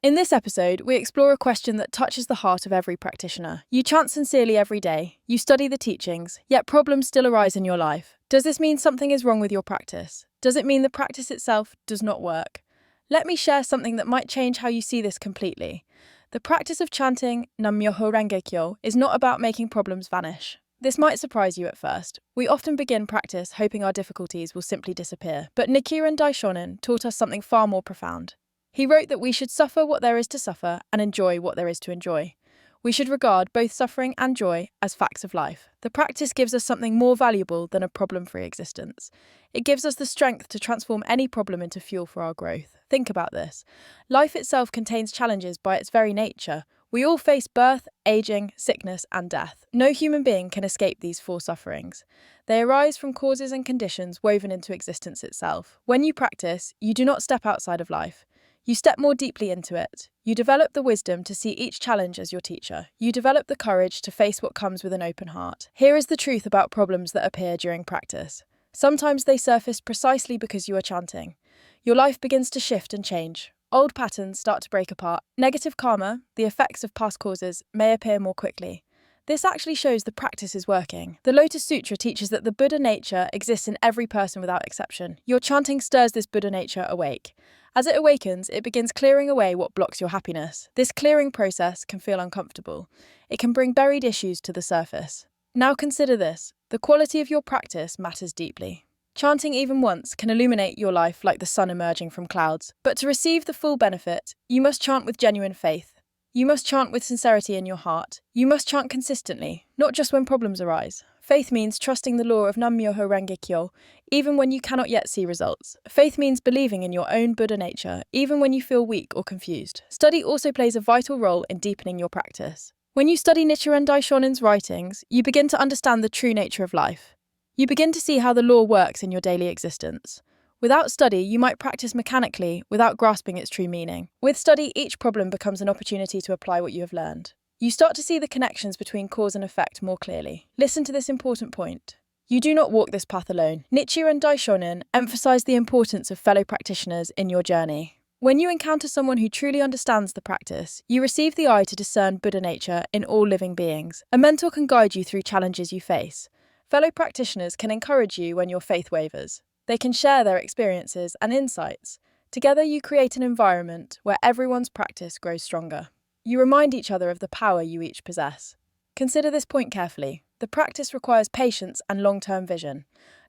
In this episode, we explore a question that touches the heart of every practitioner. You chant sincerely every day, you study the teachings, yet problems still arise in your life. Does this mean something is wrong with your practice? Does it mean the practice itself does not work? Let me share something that might change how you see this completely. The practice of chanting Nam Myoho Renge Kyo is not about making problems vanish. This might surprise you at first. We often begin practice hoping our difficulties will simply disappear. But Nichiren Daishonin taught us something far more profound. He wrote that we should suffer what there is to suffer and enjoy what there is to enjoy. We should regard both suffering and joy as facts of life. The practice gives us something more valuable than a problem-free existence. It gives us the strength to transform any problem into fuel for our growth. Think about this. Life itself contains challenges by its very nature. We all face birth, aging, sickness, and death. No human being can escape these four sufferings. They arise from causes and conditions woven into existence itself. When you practice, you do not step outside of life. You step more deeply into it. You develop the wisdom to see each challenge as your teacher. You develop the courage to face what comes with an open heart. Here is the truth about problems that appear during practice. Sometimes they surface precisely because you are chanting. Your life begins to shift and change. Old patterns start to break apart. Negative karma, the effects of past causes, may appear more quickly. This actually shows the practice is working. The Lotus Sutra teaches that the Buddha nature exists in every person without exception. Your chanting stirs this Buddha nature awake. As it awakens, it begins clearing away what blocks your happiness. This clearing process can feel uncomfortable. It can bring buried issues to the surface. Now consider this. The quality of your practice matters deeply. Chanting even once can illuminate your life like the sun emerging from clouds. But to receive the full benefit, you must chant with genuine faith. You must chant with sincerity in your heart. You must chant consistently, not just when problems arise. Faith means trusting the law of Nam Myoho Renge Kyo, even when you cannot yet see results. Faith means believing in your own Buddha nature, even when you feel weak or confused. Study also plays a vital role in deepening your practice. When you study Nichiren Daishonin's writings, you begin to understand the true nature of life. You begin to see how the law works in your daily existence. Without study, you might practice mechanically without grasping its true meaning. With study, each problem becomes an opportunity to apply what you have learned. You start to see the connections between cause and effect more clearly. Listen to this important point. You do not walk this path alone. Nichiren Daishonin emphasized the importance of fellow practitioners in your journey. When you encounter someone who truly understands the practice, you receive the eye to discern Buddha nature in all living beings. A mentor can guide you through challenges you face. Fellow practitioners can encourage you when your faith wavers. They can share their experiences and insights. Together you create an environment where everyone's practice grows stronger. You remind each other of the power you each possess. Consider this point carefully. The practice requires patience and long-term vision.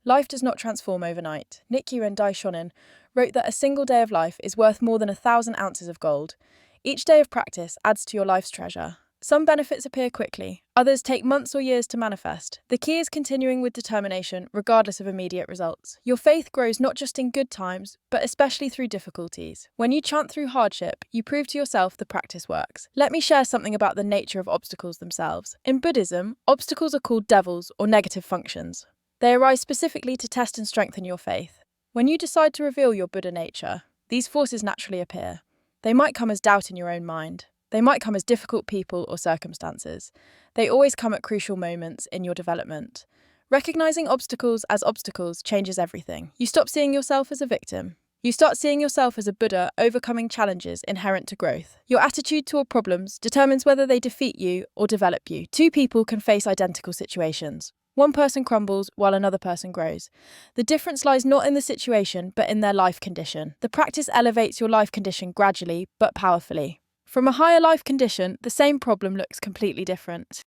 Life does not transform overnight. Nichiren Daishonin wrote that a single day of life is worth more than 1,000 ounces of gold. Each day of practice adds to your life's treasure. Some benefits appear quickly, others take months or years to manifest. The key is continuing with determination, regardless of immediate results. Your faith grows not just in good times, but especially through difficulties. When you chant through hardship, you prove to yourself the practice works. Let me share something about the nature of obstacles themselves. In Buddhism, obstacles are called devils or negative functions. They arise specifically to test and strengthen your faith. When you decide to reveal your Buddha nature, these forces naturally appear. They might come as doubt in your own mind. They might come as difficult people or circumstances. They always come at crucial moments in your development. Recognizing obstacles as obstacles changes everything. You stop seeing yourself as a victim. You start seeing yourself as a Buddha overcoming challenges inherent to growth. Your attitude toward problems determines whether they defeat you or develop you. Two people can face identical situations. One person crumbles while another person grows. The difference lies not in the situation, but in their life condition. The practice elevates your life condition gradually, but powerfully. From a higher life condition, the same problem looks completely different.